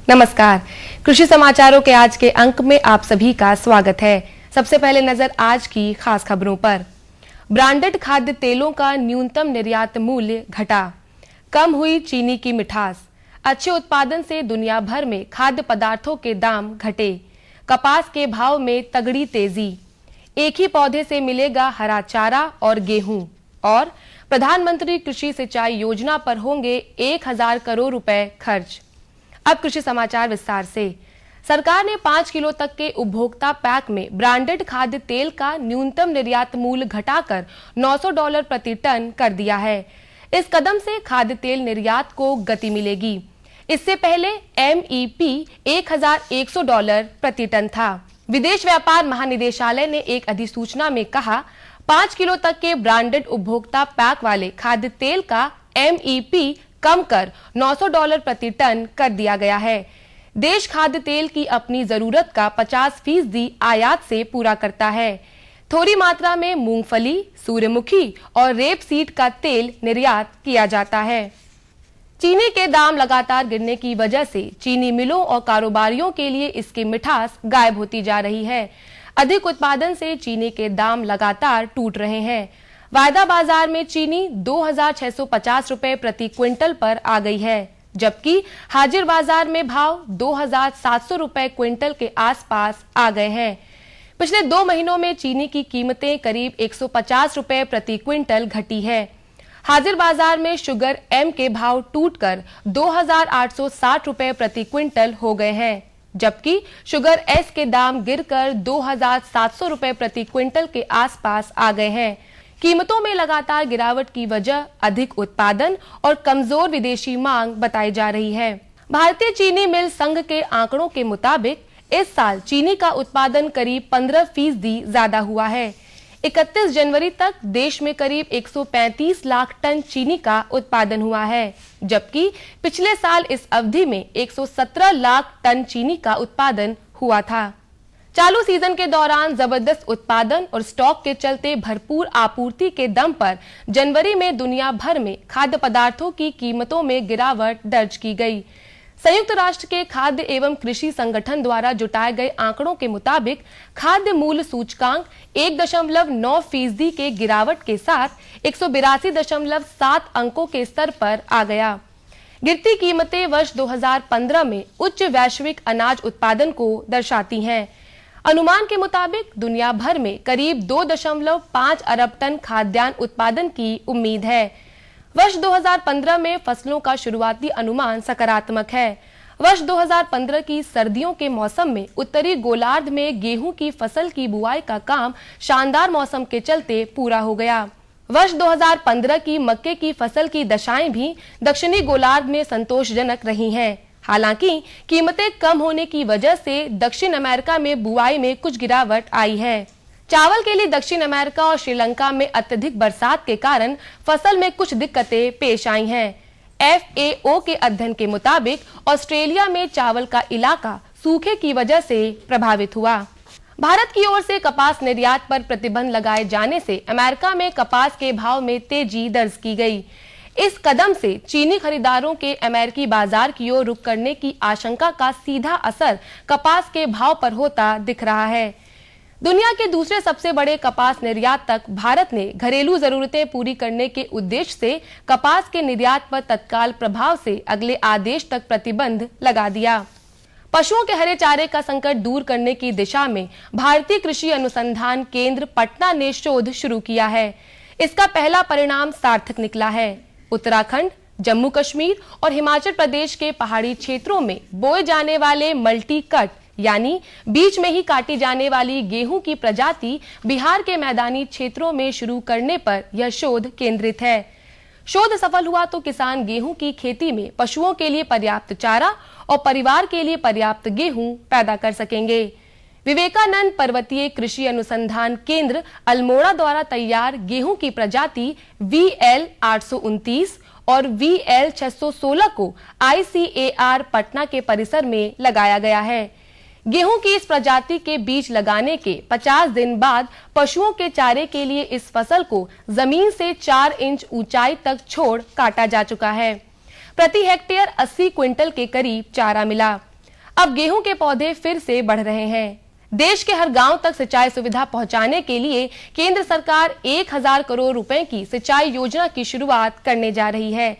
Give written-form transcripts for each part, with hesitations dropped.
नमस्कार। कृषि समाचारों के आज के अंक में आप सभी का स्वागत है। सबसे पहले नजर आज की खास खबरों पर। ब्रांडेड खाद्य तेलों का न्यूनतम निर्यात मूल्य घटा, कम हुई चीनी की मिठास। अच्छे उत्पादन से दुनिया भर में खाद्य पदार्थों के दाम घटे। कपास के भाव में तगड़ी तेजी। एक ही पौधे से मिलेगा हरा चारा और गेहूं। और प्रधानमंत्री कृषि सिंचाई योजना पर होंगे 1000 करोड़ रुपए खर्च। अब कृषि समाचार विस्तार से। सरकार ने 5 किलो तक के उपभोक्ता पैक में ब्रांडेड खाद्य तेल का न्यूनतम निर्यात मूल्य घटाकर $900 प्रति टन कर दिया है। इस कदम से खाद्य तेल निर्यात को गति मिलेगी। इससे पहले MEP $1100 प्रति टन था। विदेश व्यापार महानिदेशालय ने एक अधिसूचना में कहा, 5 किलो तक के ब्रांडेड उपभोक्ता पैक वाले खाद्य तेल का MEP कम कर $900 प्रति टन कर दिया गया है। देश खाद्य तेल की अपनी जरूरत का 50% आयात से पूरा करता है। थोड़ी मात्रा में मूंगफली, सूर्यमुखी और रेपसीड का तेल निर्यात किया जाता है। चीनी के दाम लगातार गिरने की वजह से चीनी मिलों और कारोबारियों के लिए इसकी मिठास गायब होती जा रही है। अधिक उत्पादन से चीनी के दाम लगातार टूट रहे हैं। वायदा बाजार में चीनी 2650 रुपए प्रति क्विंटल पर आ गई है, जबकि हाजिर बाजार में भाव 2700 रुपए क्विंटल के आसपास आ गए हैं। पिछले 2 महीनों में चीनी की कीमतें करीब 150 रुपए प्रति क्विंटल घटी है। हाजिर बाजार में शुगर M के भाव टूटकर 2860 रुपए प्रति क्विंटल हो गए हैं, जबकि शुगर S के दाम गिरकर 2700 रुपए प्रति क्विंटल के आसपास आ गए हैं। कीमतों में लगातार गिरावट की वजह अधिक उत्पादन और कमजोर विदेशी मांग बताई जा रही है। भारतीय चीनी मिल संघ के आंकड़ों के मुताबिक इस साल चीनी का उत्पादन करीब 15% ज्यादा हुआ है। 31 जनवरी तक देश में करीब 135 लाख टन चीनी का उत्पादन हुआ है, जबकि पिछले साल इस अवधि में 117 लाख टन चीनी का उत्पादन हुआ था। चालू सीजन के दौरान जबरदस्त उत्पादन और स्टॉक के चलते भरपूर आपूर्ति के दम पर जनवरी में दुनिया भर में खाद्य पदार्थों की कीमतों में गिरावट दर्ज की गई। संयुक्त राष्ट्र के खाद्य एवं कृषि संगठन द्वारा जुटाए गए आंकड़ों के मुताबिक खाद्य मूल्य सूचकांक 1.9% के गिरावट के साथ 182.7 अंकों के स्तर पर आ गया। गिरती कीमतें वर्ष 2015 में उच्च वैश्विक अनाज उत्पादन को दर्शाती हैं। अनुमान के मुताबिक दुनिया भर में करीब 2.5 अरब टन खाद्यान्न उत्पादन की उम्मीद है। वर्ष 2015 में फसलों का शुरुआती अनुमान सकारात्मक है। वर्ष 2015 की सर्दियों के मौसम में उत्तरी गोलार्ध में गेहूं की फसल की बुआई का काम शानदार मौसम के चलते पूरा हो गया। वर्ष 2015 की मक्के की फसल की दशाएं भी दक्षिणी गोलार्ध में संतोषजनक रही हैं। हालांकि कीमतें कम होने की वजह से दक्षिण अमेरिका में बुआई में कुछ गिरावट आई है। चावल के लिए दक्षिण अमेरिका और श्रीलंका में अत्यधिक बरसात के कारण फसल में कुछ दिक्कतें पेश आई हैं। FAO के अध्ययन के मुताबिक ऑस्ट्रेलिया में चावल का इलाका सूखे की वजह से प्रभावित हुआ। भारत की ओर से कपास निर्यात पर प्रतिबंध लगाए जाने से अमेरिका में कपास के भाव में तेजी दर्ज की गई। इस कदम से चीनी खरीदारों के अमेरिकी बाजार की ओर रुख करने की आशंका का सीधा असर कपास के भाव पर होता दिख रहा है। दुनिया के दूसरे सबसे बड़े कपास निर्यात तक भारत ने घरेलू जरूरतें पूरी करने के उद्देश्य से कपास के निर्यात पर तत्काल प्रभाव से अगले आदेश तक प्रतिबंध लगा दिया। पशुओं के हरे चारे का संकट दूर करने की दिशा में भारतीय कृषि अनुसंधान केंद्र पटना ने शोध शुरू किया है। इसका पहला परिणाम सार्थक निकला है। उत्तराखंड, जम्मू कश्मीर और हिमाचल प्रदेश के पहाड़ी क्षेत्रों में बोए जाने वाले मल्टी कट यानी बीच में ही काटी जाने वाली गेहूं की प्रजाति बिहार के मैदानी क्षेत्रों में शुरू करने पर यह शोध केंद्रित है। शोध सफल हुआ तो किसान गेहूं की खेती में पशुओं के लिए पर्याप्त चारा और परिवार के लिए पर्याप्त गेहूं पैदा कर सकेंगे। विवेकानंद पर्वतीय कृषि अनुसंधान केंद्र अल्मोड़ा द्वारा तैयार गेहूं की प्रजाति VL 829 और VL 616 को ICAR पटना के परिसर में लगाया गया है। गेहूं की इस प्रजाति के बीज लगाने के 50 दिन बाद पशुओं के चारे के लिए इस फसल को जमीन से 4 इंच ऊंचाई तक छोड़ काटा जा चुका है। प्रति हेक्टेयर 80 क्विंटल के करीब चारा मिला। अब गेहूं के पौधे फिर से बढ़ रहे हैं। देश के हर गांव तक सिंचाई सुविधा पहुंचाने के लिए केंद्र सरकार 1000 करोड़ रुपए की सिंचाई योजना की शुरुआत करने जा रही है।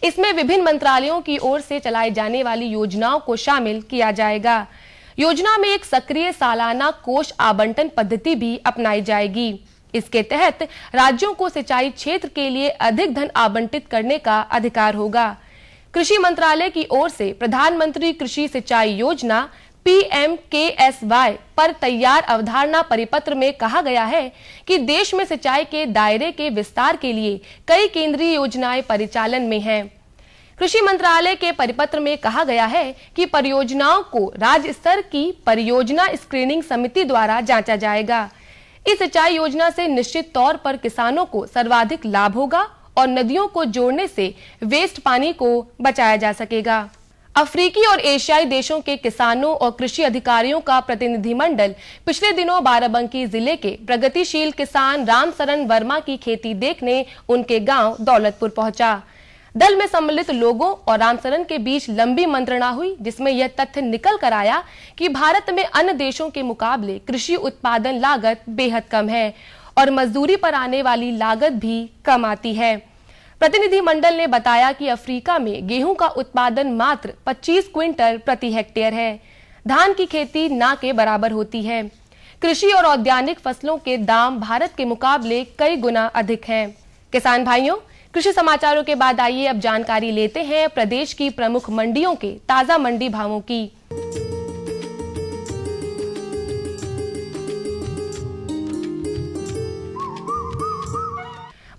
इसमें विभिन्न मंत्रालयों की ओर से चलाई जाने वाली योजनाओं को शामिल किया जाएगा। योजना में एक सक्रिय सालाना कोष आवंटन पद्धति भी अपनाई जाएगी। इसके तहत राज्यों को सिंचाई क्षेत्र के लिए अधिक धन आवंटित करने का अधिकार होगा। कृषि मंत्रालय की ओर से प्रधानमंत्री कृषि सिंचाई योजना PMKSY पर तैयार अवधारणा परिपत्र में कहा गया है कि देश में सिंचाई के दायरे के विस्तार के लिए कई केंद्रीय योजनाएं परिचालन में हैं। कृषि मंत्रालय के परिपत्र में कहा गया है कि परियोजनाओं को राज्य स्तर की परियोजना स्क्रीनिंग समिति द्वारा जांचा जाएगा। इस सिंचाई योजना से निश्चित तौर पर किसानों को सर्वाधिक लाभ होगा और नदियों को जोड़ने से वेस्ट पानी को बचाया जा सकेगा। अफ्रीकी और एशियाई देशों के किसानों और कृषि अधिकारियों का प्रतिनिधिमंडल पिछले दिनों बाराबंकी जिले के प्रगतिशील किसान रामशरण वर्मा की खेती देखने उनके गांव दौलतपुर पहुंचा। दल में सम्मिलित लोगों और रामशरण के बीच लंबी मंत्रणा हुई, जिसमें यह तथ्य निकल कर आया कि भारत में अन्य देशों के मुकाबले कृषि उत्पादन लागत बेहद कम है और मजदूरी पर आने वाली लागत भी कम आती है। प्रतिनिधिमंडल ने बताया कि अफ्रीका में गेहूं का उत्पादन मात्र 25 क्विंटल प्रति हेक्टेयर है। धान की खेती ना के बराबर होती है। कृषि और औद्यानिक फसलों के दाम भारत के मुकाबले कई गुना अधिक हैं। किसान भाइयों, कृषि समाचारों के बाद आइए अब जानकारी लेते हैं प्रदेश की प्रमुख मंडियों के ताजा मंडी भावों की।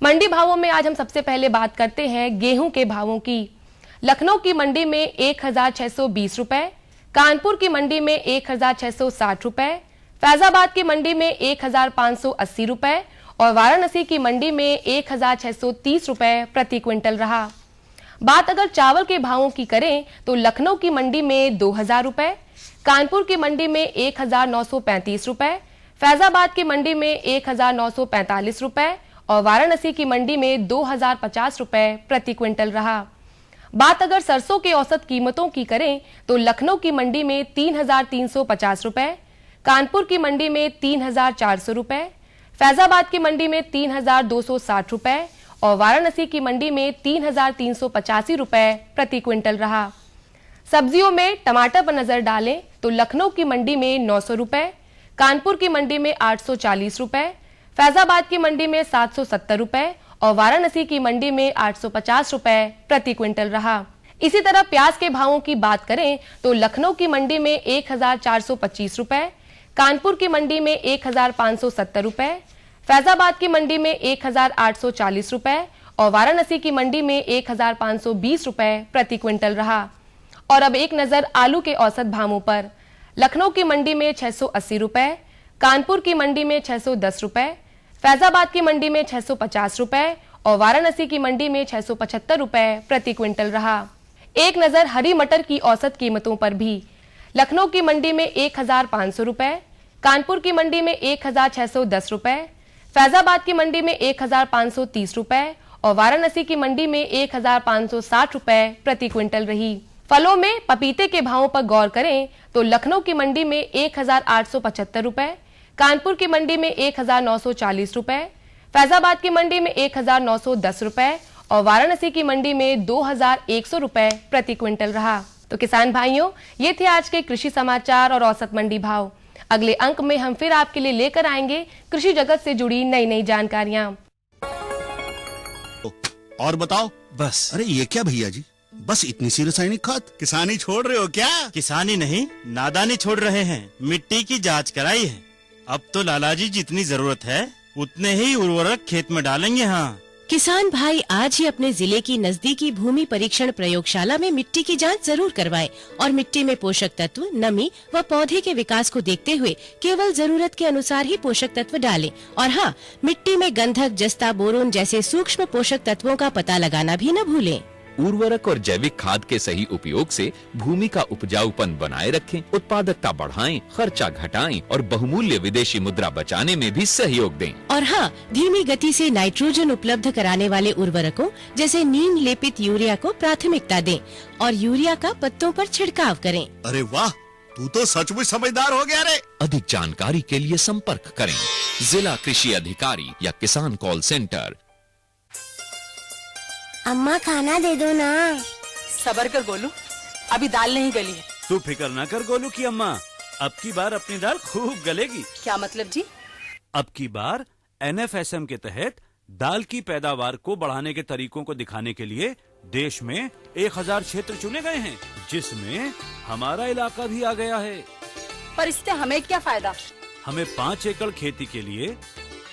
मंडी भावों में आज हम सबसे पहले बात करते हैं गेहूं के भावों की। लखनऊ की मंडी में 1620 रुपए, कानपुर की मंडी में 1660 रुपए, फैजाबाद की मंडी में 1580 रुपए और वाराणसी की मंडी में 1630 रुपए प्रति क्विंटल रहा। बात अगर चावल के भावों की करें तो लखनऊ की मंडी में 2000 रुपए, कानपुर की मंडी में 1935 रुपए, फैजाबाद की मंडी में 1945 रुपए और वाराणसी की मंडी में 2050 रुपए प्रति क्विंटल रहा। बात अगर सरसों के औसत कीमतों की करें तो लखनऊ की मंडी में 3350 रुपए, कानपुर की मंडी में 3400 रुपए, फैजाबाद की मंडी में 3260 रुपए और वाराणसी की मंडी में 3385 रुपए प्रति क्विंटल रहा। सब्जियों में टमाटर पर नजर डालें तो लखनऊ की मंडी में 900 रुपए, कानपुर की मंडी में 840 रुपए, फैजाबाद की मंडी में 770 रुपए और वाराणसी की मंडी में 850 रुपए प्रति क्विंटल रहा। इसी तरह प्याज के भावों की बात करें तो लखनऊ की मंडी में 1425 रुपए, कानपुर की मंडी में 1570 रुपए, फैजाबाद की मंडी में 1840 रुपए और वाराणसी की मंडी में 1520 रुपए प्रति क्विंटल रहा। और अब एक नजर आलू के औसत भावों पर। लखनऊ की मंडी में 680 रुपए, कानपुर की मंडी में 610 रुपए, फैजाबाद की मंडी में 650 रुपए और वाराणसी की मंडी में 675 रुपए प्रति क्विंटल रहा। एक नजर हरी मटर की औसत कीमतों पर भी। लखनऊ की मंडी में 1500 रुपए, कानपुर की मंडी में 1610 रुपए, फैजाबाद की मंडी में 1530 रुपए और वाराणसी की मंडी में 1560 रुपए प्रति क्विंटल रही। फलों में पपीते के भावों पर गौर करें तो लखनऊ की मंडी में 1875 रुपए, कानपुर की मंडी में 1940 रुपए, फैजाबाद की मंडी में 1910 रुपए और वाराणसी की मंडी में 2100 रुपए प्रति क्विंटल रहा। तो किसान भाइयों, ये थे आज के कृषि समाचार और औसत मंडी भाव। अगले अंक में हम फिर आपके लिए लेकर आएंगे कृषि जगत से जुड़ी नई नई जानकारियां। और बताओ। बस। अरे ये क्या भैया जी, बस इतनी सी रासायनिक खाद? किसानी छोड़ रहे हो क्या? किसानी नहीं, नादानी छोड़ रहे हैं। मिट्टी की जांच कराई है। अब तो लालाजी जितनी जरूरत है उतने ही उर्वरक खेत में डालेंगे। हाँ किसान भाई आज ही अपने जिले की नजदीकी भूमि परीक्षण प्रयोगशाला में मिट्टी की जांच जरूर करवाएं और मिट्टी में पोषक तत्व, नमी व पौधे के विकास को देखते हुए केवल जरूरत के अनुसार ही पोषक तत्व डालें। और हाँ, मिट्टी में गंधक, जस्ता, बोरोन जैसे सूक्ष्म पोषक तत्वों का पता लगाना भी न भूलें। उर्वरक और जैविक खाद के सही उपयोग से भूमि का उपजाऊपन बनाए रखें, उत्पादकता बढ़ाएं, खर्चा घटाएं और बहुमूल्य विदेशी मुद्रा बचाने में भी सहयोग दें। और हाँ, धीमी गति से नाइट्रोजन उपलब्ध कराने वाले उर्वरकों जैसे नीम लेपित यूरिया को प्राथमिकता दें और यूरिया का पत्तों पर छिड़काव करें। अरे वाह, तू तो सचमुच समझदार हो गया रे। अधिक जानकारी के लिए संपर्क करें जिला कृषि अधिकारी या किसान कॉल सेंटर। अम्मा खाना दे दो ना। सबर कर गोलू, अभी दाल नहीं गली है। तू फिक्र ना कर गोलू की अम्मा, अब की बार अपनी दाल खूब गलेगी। क्या मतलब जी? अब की बार NFSM के तहत दाल की पैदावार को बढ़ाने के तरीकों को दिखाने के लिए देश में 1000 क्षेत्र चुने गए हैं, जिसमें हमारा इलाका भी आ गया है। पर इससे हमें क्या फायदा? हमें 5 एकड़ खेती के लिए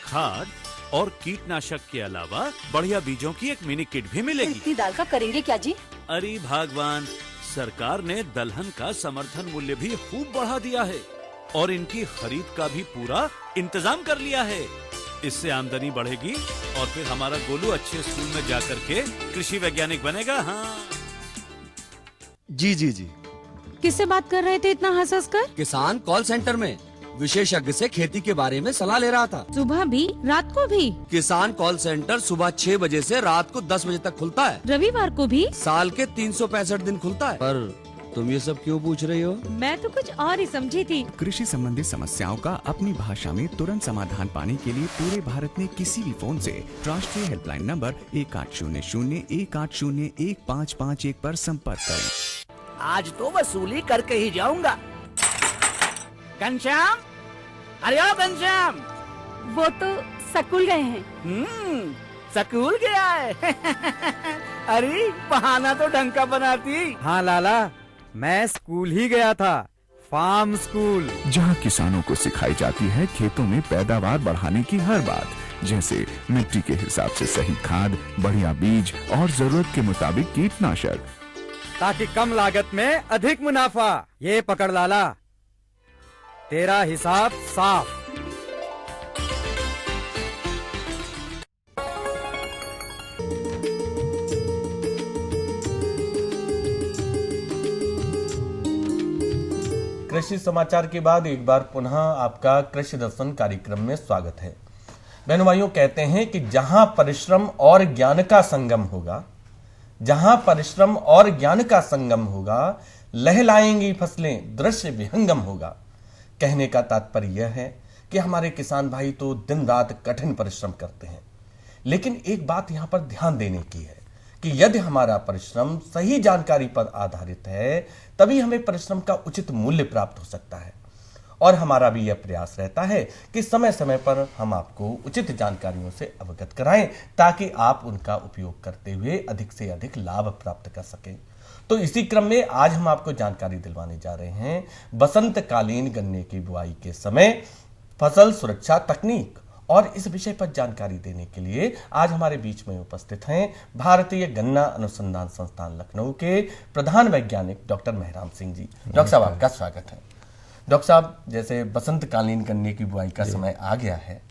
खाद और कीटनाशक के अलावा बढ़िया बीजों की एक मिनी किट भी मिलेगी। इतनी दाल का करेंगे क्या जी? अरे भगवान, सरकार ने दलहन का समर्थन मूल्य भी खूब बढ़ा दिया है और इनकी खरीद का भी पूरा इंतजाम कर लिया है। इससे आमदनी बढ़ेगी और फिर हमारा गोलू अच्छे स्कूल में जाकर के कृषि वैज्ञानिक बनेगा। हाँ जी जी जी। किससे बात कर रहे थे इतना हंस हंस कर? किसान कॉल सेंटर में विशेषज्ञ से खेती के बारे में सलाह ले रहा था। सुबह भी रात को भी? किसान कॉल सेंटर सुबह 6 बजे से रात को 10 बजे तक खुलता है। रविवार को भी? साल के 365 दिन खुलता है। पर तुम ये सब क्यों पूछ रही हो? मैं तो कुछ और ही समझी थी। कृषि संबंधी समस्याओं का अपनी भाषा में तुरंत समाधान पाने के लिए पूरे भारत में किसी भी फोन से राष्ट्रीय हेल्पलाइन नंबर 1800-1801-551 पर संपर्क करें। आज तो वसूली करके ही जाऊंगा। घनश्याम, अरे ओ घनश्याम। वो तो स्कूल गए हैं। स्कूल गया है। अरे बहाना तो ढंग का बनाती। हाँ लाला, मैं स्कूल ही गया था, फार्म स्कूल, जहाँ किसानों को सिखाई जाती है खेतों में पैदावार बढ़ाने की हर बात, जैसे मिट्टी के हिसाब से सही खाद, बढ़िया बीज और जरूरत के मुताबिक कीटनाशक, ताकि कम लागत में अधिक मुनाफा। ये पकड़ लाला, तेरा हिसाब साफ। कृषि समाचार के बाद एक बार पुनः आपका कृषि दर्शन कार्यक्रम में स्वागत है। बहनों भाइयों, कहते हैं कि जहां परिश्रम और ज्ञान का संगम होगा, जहां परिश्रम और ज्ञान का संगम होगा, लहलाएंगी फसलें, दृश्य विहंगम होगा। कहने का तात्पर्य यह है कि हमारे किसान भाई तो दिन रात कठिन परिश्रम करते हैं, लेकिन एक बात यहां पर ध्यान देने की है कि यदि हमारा परिश्रम सही जानकारी पर आधारित है, तभी हमें परिश्रम का उचित मूल्य प्राप्त हो सकता है। और हमारा भी यह प्रयास रहता है कि समय समय पर हम आपको उचित जानकारियों से अवगत कराएं, ताकि आप उनका उपयोग करते हुए अधिक से अधिक लाभ प्राप्त कर सकें। तो इसी क्रम में आज हम आपको जानकारी दिलवाने जा रहे हैं बसंतकालीन गन्ने की बुआई के समय फसल सुरक्षा तकनीक। और इस विषय पर जानकारी देने के लिए आज हमारे बीच में उपस्थित हैं भारतीय गन्ना अनुसंधान संस्थान लखनऊ के प्रधान वैज्ञानिक डॉक्टर मेहराम सिंह जी। डॉक्टर साहब, आपका स्वागत है। डॉक्टर साहब, जैसे बसंतकालीन गन्ने की बुआई का समय आ गया है,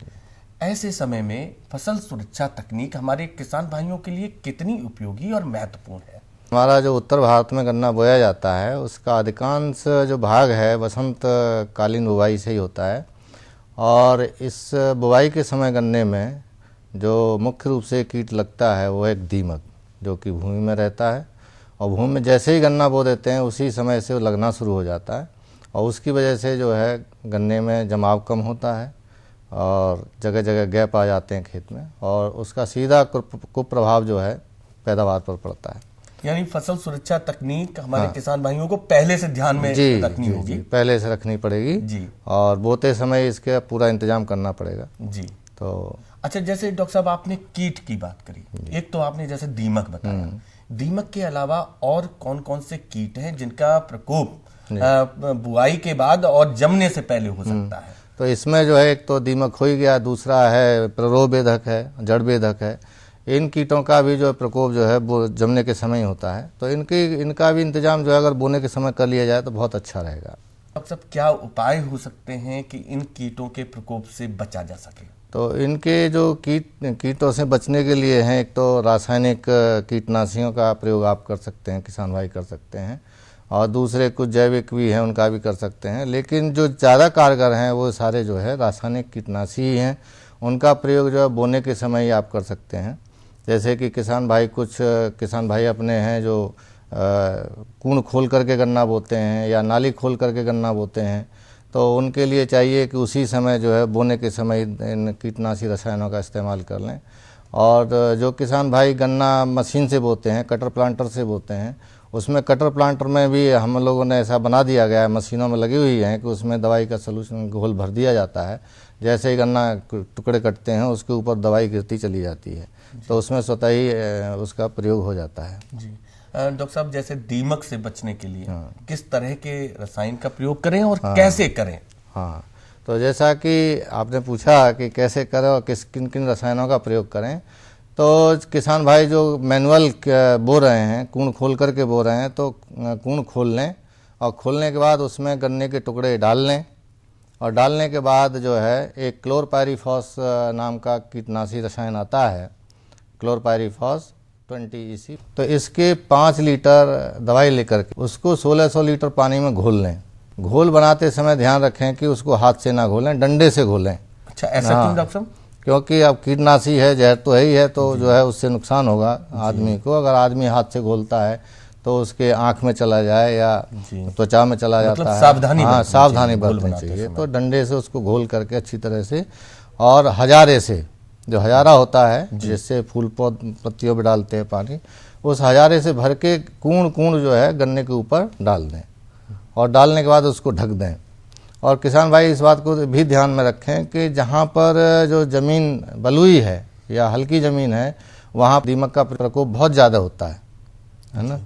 ऐसे समय में फसल सुरक्षा तकनीक हमारे किसान भाइयों के लिए कितनी उपयोगी और महत्वपूर्ण है? हमारा जो उत्तर भारत में गन्ना बोया जाता है, उसका अधिकांश जो भाग है बसंतकालीन बुवाई से ही होता है। और इस बुवाई के समय गन्ने में जो मुख्य रूप से कीट लगता है वो एक दीमक, जो कि भूमि में रहता है। और भूमि में जैसे ही गन्ना बो देते हैं उसी समय से वो लगना शुरू हो जाता है, और उसकी वजह से जो है गन्ने में जमाव कम होता है और जगह जगह गैप आ जाते हैं खेत में, और उसका सीधा कुप्रभाव जो है पैदावार पर पड़ता है। यानी फसल सुरक्षा तकनीक हमारे किसान भाइयों को पहले से ध्यान में रखनी होगी। पहले से रखनी पड़ेगी जी, और बोते समय इसके पूरा इंतजाम करना पड़ेगा जी। तो अच्छा, जैसे डॉक्टर साहब आपने कीट की बात करी, एक तो आपने जैसे दीमक बताया, दीमक के अलावा और कौन कौन से कीट हैं जिनका प्रकोप बुआई के बाद और जमने से पहले हो सकता है? तो इसमें जो है एक तो दीमक हो ही गया, दूसरा है प्ररोह बेधक है, जड़ बेधक है। इन कीटों का भी जो प्रकोप जो है वो जमने के समय ही होता है, तो इनका भी इंतजाम जो है अगर बोने के समय कर लिया जाए तो बहुत अच्छा रहेगा। अब सब क्या उपाय हो सकते हैं कि इन कीटों के प्रकोप से बचा जा सके? तो इनके जो कीटों से बचने के लिए हैं, एक तो रासायनिक कीटनाशियों का प्रयोग आप कर सकते हैं, किसान भाई कर सकते हैं, और दूसरे कुछ जैविक भी हैं उनका भी कर सकते हैं। लेकिन जो ज़्यादा कारगर हैं वो सारे जो है रासायनिक कीटनाशी ही हैं, उनका प्रयोग जो है बोने के समय ही आप कर सकते हैं। जैसे कि कुछ किसान भाई अपने हैं जो कूण खोल करके गन्ना बोते हैं या नाली खोल करके गन्ना बोते हैं, तो उनके लिए चाहिए कि उसी समय जो है बोने के समय इन कीटनाशी रसायनों का इस्तेमाल कर लें। और जो किसान भाई गन्ना मशीन से बोते हैं, कटर प्लांटर से बोते हैं, उसमें कटर प्लांटर में भी हम लोगों ने ऐसा बना दिया गया है, मशीनों में लगी हुई हैं कि उसमें दवाई का सलूशन घोल भर दिया जाता है। जैसे ही गन्ना टुकड़े कटते हैं उसके ऊपर दवाई गिरती चली जाती है, तो उसमें स्वतः ही उसका प्रयोग हो जाता है। जी डॉक्टर साहब, जैसे दीमक से बचने के लिए किस तरह के रसायन का प्रयोग करें और कैसे करें? हाँ, तो जैसा कि आपने पूछा कि कैसे करें और किन किन रसायनों का प्रयोग करें, तो किसान भाई जो मैनुअल बो रहे हैं, कूण खोल करके बो रहे हैं, तो कूण खोल लें और खोलने के बाद उसमें गन्ने के टुकड़े डाल लें और डालने के बाद जो है एक क्लोरपायरीफॉस नाम का कीटनाशी रसायन आता है, क्लोरपायरीफॉस 20 EC, तो इसके 5 लीटर दवाई लेकर के उसको 1600 लीटर पानी में घोल लें। घोल बनाते समय ध्यान रखें कि उसको हाथ से ना घोलें, डंडे से घोलें। अच्छा, ऐसा क्यों डॉक्टर साहब? क्योंकि अब कीटनाशी है, जहर तो है ही है, तो जो है उससे नुकसान होगा आदमी को। अगर आदमी हाथ से घोलता है तो उसके आंख में चला जाए या त्वचा में चला जाता है। सावधानी, हाँ, सावधानी बरतनी चाहिए। तो डंडे से उसको घोल करके अच्छी तरह से, और हजारे से, जो हजारा होता है जिससे फूल पत्तियों पर डालते हैं पानी, उस हजारे से भर के कूण कूण जो है गन्ने के ऊपर डाल दें और डालने के बाद उसको ढक दें। और किसान भाई इस बात को भी ध्यान में रखें कि जहाँ पर जो ज़मीन बलुई है या हल्की ज़मीन है वहाँ दीमक का प्रकोप बहुत ज़्यादा होता है ना,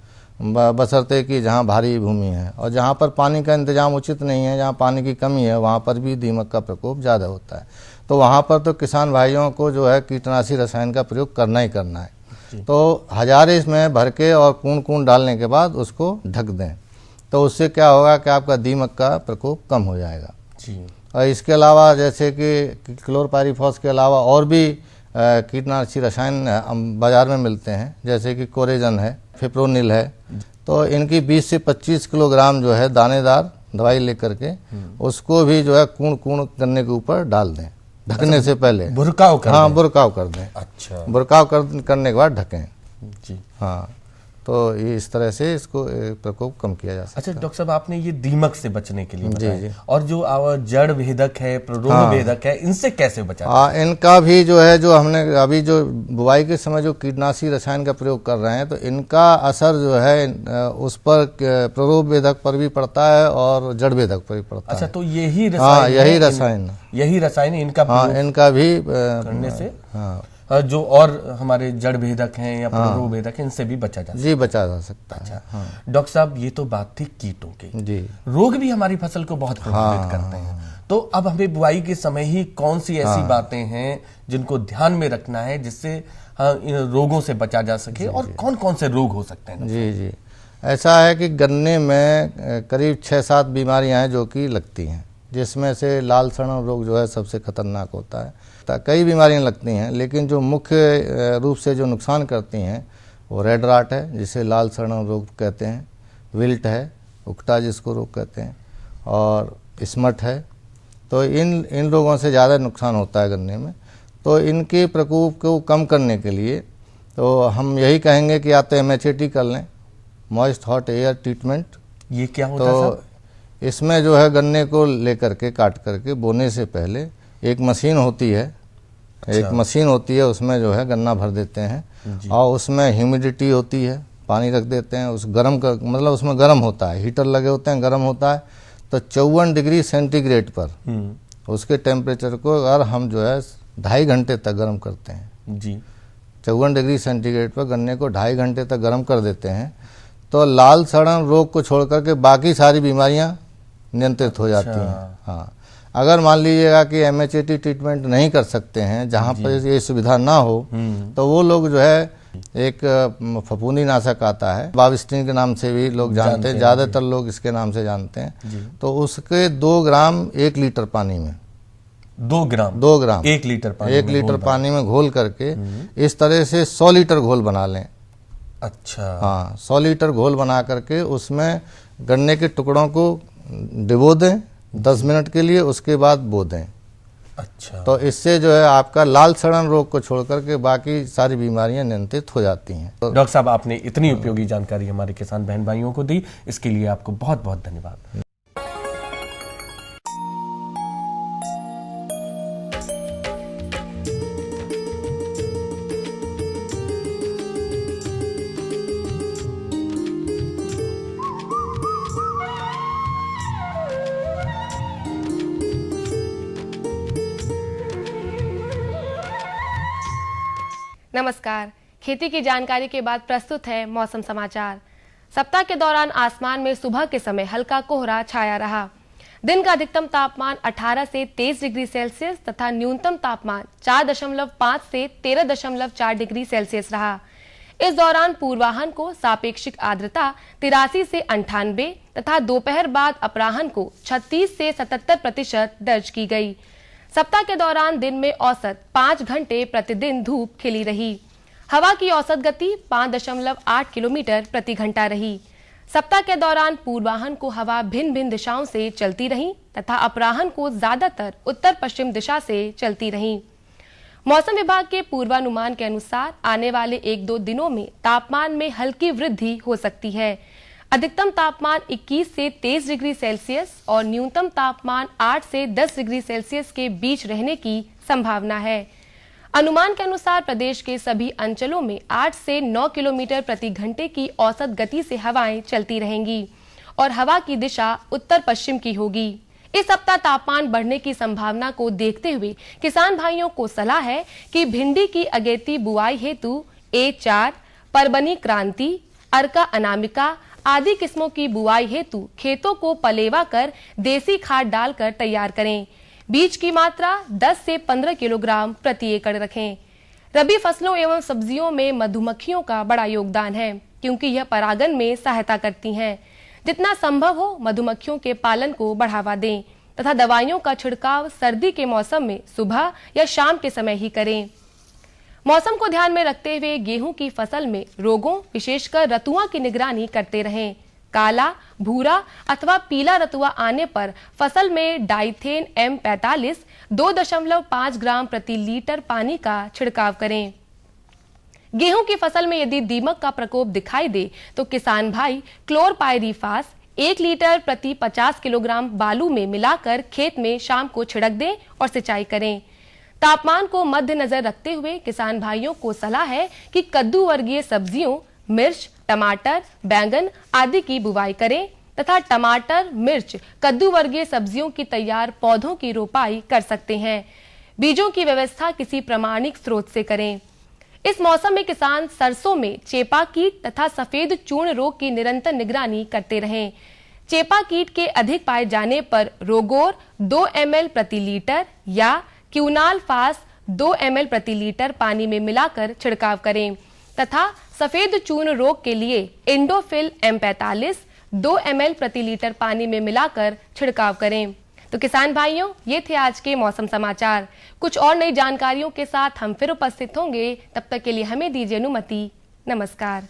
बशर्ते कि जहाँ भारी भूमि है। और जहाँ पर पानी का इंतजाम उचित नहीं है, जहाँ पानी की कमी है, वहाँ पर भी दीमक का प्रकोप ज़्यादा होता है। तो वहाँ पर तो किसान भाइयों को जो है कीटनाशी रसायन का प्रयोग करना ही करना है। तो हजारे में भर के और कूण कूण डालने के बाद उसको ढक दें, तो उससे क्या होगा कि आपका दीमक का प्रकोप कम हो जाएगा। जी। और इसके अलावा जैसे कि क्लोरपायरीफॉस के अलावा और भी कीटनाशी रसायन बाजार में मिलते हैं, जैसे कि कोरेजन है, फिप्रोनिल है, तो इनकी 20 से 25 किलोग्राम जो है दानेदार दवाई लेकर के उसको भी जो है कूण कूण गन्ने के ऊपर डाल दें ढकने से पहले। बुरकाव कर हाँ, बुरकाव कर दें। अच्छा, बुरकाव करने के बाद ढकें। जी हाँ, तो ये इस तरह से इसको प्रकोप कम किया जा सकता है। अच्छा डॉक्टर साहब, आपने ये दीमक से बचने के लिए जी, बताया। जी। और जो जड़ भेदक है, प्ररोह भेदक है, इनसे कैसे बचा? हाँ, इनका भी जो है, जो हमने अभी जो बुवाई के समय जो कीटनाशी रसायन का प्रयोग कर रहे हैं, तो इनका असर जो है उस पर प्ररोह भेदक पर भी पड़ता है और जड़ भेदक पर भी पड़ता है। अच्छा, तो यही रसायन, हाँ, यही रसायन इनका इनका भी करने से हाँ, जो और हमारे जड़ भेदक हैं या प्ररोह भेदक हैं, इनसे भी बचा जा सकता है। जी, बचा जा सकता है। अच्छा, डॉक्टर साहब, ये तो बात थी कीटों की। जी। रोग भी हमारी फसल को बहुत प्रभावित करते हैं, तो अब हमें बुआई के समय ही कौन सी ऐसी बातें हैं जिनको ध्यान में रखना है जिससे इन रोगों से बचा जा सके, और कौन कौन से रोग हो सकते हैं? जी जी, ऐसा है कि गन्ने में करीब 6-7 बीमारियां हैं जो कि लगती हैं, जिसमें से लाल सड़न रोग जो है सबसे खतरनाक होता है। कई बीमारियां लगती हैं, लेकिन जो मुख्य रूप से जो नुकसान करती हैं वो रेड राट है, जिसे लाल सड़न रोग कहते हैं, विल्ट है, उकटा जिसको रोग कहते हैं, और स्मट है। तो इन रोगों से ज़्यादा नुकसान होता है गन्ने में। तो इनके प्रकोप को कम करने के लिए तो हम यही कहेंगे कि या तो MHAT कर लें, मॉइस्ट हॉट एयर ट्रीटमेंट। ये क्या होता है? तो इसमें जो है गन्ने को लेकर के काट करके बोने से पहले एक मशीन होती है, एक मशीन होती है, उसमें जो है गन्ना भर देते हैं और उसमें ह्यूमिडिटी होती है, पानी रख देते हैं, उस गर्म कर, मतलब उसमें गर्म होता है, हीटर लगे होते हैं, गर्म होता है। तो 54 डिग्री सेंटीग्रेड पर उसके टेम्परेचर को अगर हम जो है 2.5 घंटे तक गर्म करते हैं जी, 54 डिग्री सेंटीग्रेड पर गन्ने को 2.5 घंटे तक गर्म कर देते हैं, तो लाल सड़न रोग को छोड़ करके बाकी सारी बीमारियां नियंत्रित हो जाती हैं। हाँ, अगर मान लीजिएगा कि MHAT ट्रीटमेंट नहीं कर सकते हैं, जहाँ पर ये सुविधा ना हो, तो वो लोग जो है एक फफूंदी नाशक आता है, बाविस्टिन के नाम से भी लोग जानते हैं, ज़्यादातर लोग इसके नाम से जानते हैं। तो उसके 2 ग्राम 1 लीटर पानी में, 2 ग्राम 1 लीटर पानी में घोल करके इस तरह से 100 लीटर घोल बना लें। अच्छा, हाँ, 100 लीटर घोल बना करके उसमें गन्ने के टुकड़ों को डिबो दें 10 मिनट के लिए, उसके बाद बो दें। अच्छा। तो इससे जो है आपका लाल सड़न रोग को छोड़ करके बाकी सारी बीमारियां नियंत्रित हो जाती हैं। तो डॉक्टर साहब, आपने इतनी उपयोगी जानकारी हमारे किसान बहन भाइयों को दी, इसके लिए आपको बहुत बहुत धन्यवाद। नमस्कार। खेती की जानकारी के बाद प्रस्तुत है मौसम समाचार। सप्ताह के दौरान आसमान में सुबह के समय हल्का कोहरा छाया रहा। दिन का अधिकतम तापमान 18 से 23 डिग्री सेल्सियस तथा न्यूनतम तापमान 4.5 से 13.4 डिग्री सेल्सियस रहा। इस दौरान पूर्वाह्न को सापेक्षिक आर्द्रता 83 से 98 तथा दोपहर बाद अपराह्न को 36 से 77% दर्ज की गई। सप्ताह के दौरान दिन में औसत 5 घंटे प्रतिदिन धूप खिली रही। हवा की औसत गति 5.8 किलोमीटर प्रति घंटा रही। सप्ताह के दौरान पूर्वाह्न को हवा भिन्न भिन्न दिशाओं से चलती रही तथा अपराह्न को ज्यादातर उत्तर पश्चिम दिशा से चलती रही। मौसम विभाग के पूर्वानुमान के अनुसार आने वाले 1-2 दिनों में तापमान में हल्की वृद्धि हो सकती है। अधिकतम तापमान 21 से 23 डिग्री सेल्सियस और न्यूनतम तापमान 8 से 10 डिग्री सेल्सियस के बीच रहने की संभावना है। अनुमान के अनुसार प्रदेश के सभी अंचलों में 8 से 9 किलोमीटर प्रति घंटे की औसत गति से हवाएं चलती रहेंगी और हवा की दिशा उत्तर पश्चिम की होगी। इस सप्ताह तापमान बढ़ने की संभावना को देखते हुए किसान भाइयों को सलाह है कि भिंडी की अगेती बुआई हेतु A4, परबनी क्रांति, अर्का अनामिका आदि किस्मों की बुआई हेतु खेतों को पलेवा कर देसी खाद डालकर तैयार करें। बीज की मात्रा 10 से 15 किलोग्राम प्रति एकड़ रखें। रबी फसलों एवं सब्जियों में मधुमक्खियों का बड़ा योगदान है क्योंकि यह परागन में सहायता करती हैं। जितना संभव हो मधुमक्खियों के पालन को बढ़ावा दें तथा दवाइयों का छिड़काव सर्दी के मौसम में सुबह या शाम के समय ही करें। मौसम को ध्यान में रखते हुए गेहूं की फसल में रोगों विशेषकर रतुआ की निगरानी करते रहें। काला, भूरा अथवा पीला रतुआ आने पर फसल में डाइथेन M45 2.5 ग्राम प्रति लीटर पानी का छिड़काव करें। गेहूं की फसल में यदि दीमक का प्रकोप दिखाई दे तो किसान भाई क्लोरपाइरीफास 1 लीटर प्रति 50 किलोग्राम बालू में मिलाकर खेत में शाम को छिड़क दें और सिंचाई करें। तापमान को मद्देनजर रखते हुए किसान भाइयों को सलाह है कि कद्दू वर्गीय सब्जियों, मिर्च, टमाटर, बैंगन आदि की बुवाई करें तथा टमाटर, मिर्च, कद्दू वर्गीय सब्जियों की तैयार पौधों की रोपाई कर सकते हैं। बीजों की व्यवस्था किसी प्रामाणिक स्रोत से करें। इस मौसम में किसान सरसों में चेपा कीट तथा सफेद चूर्ण रोग की निरंतर निगरानी करते रहें। चेपा कीट के अधिक पाए जाने पर रोगोर 2 ml प्रति लीटर या क्यूनाल फास 2 ml प्रति लीटर पानी में मिलाकर छिड़काव करें तथा सफेद चूर्ण रोग के लिए इंडोफिल M45 2 ml प्रति लीटर पानी में मिलाकर छिड़काव करें। तो किसान भाइयों, ये थे आज के मौसम समाचार। कुछ और नई जानकारियों के साथ हम फिर उपस्थित होंगे। तब तक के लिए हमें दीजिए अनुमति। नमस्कार।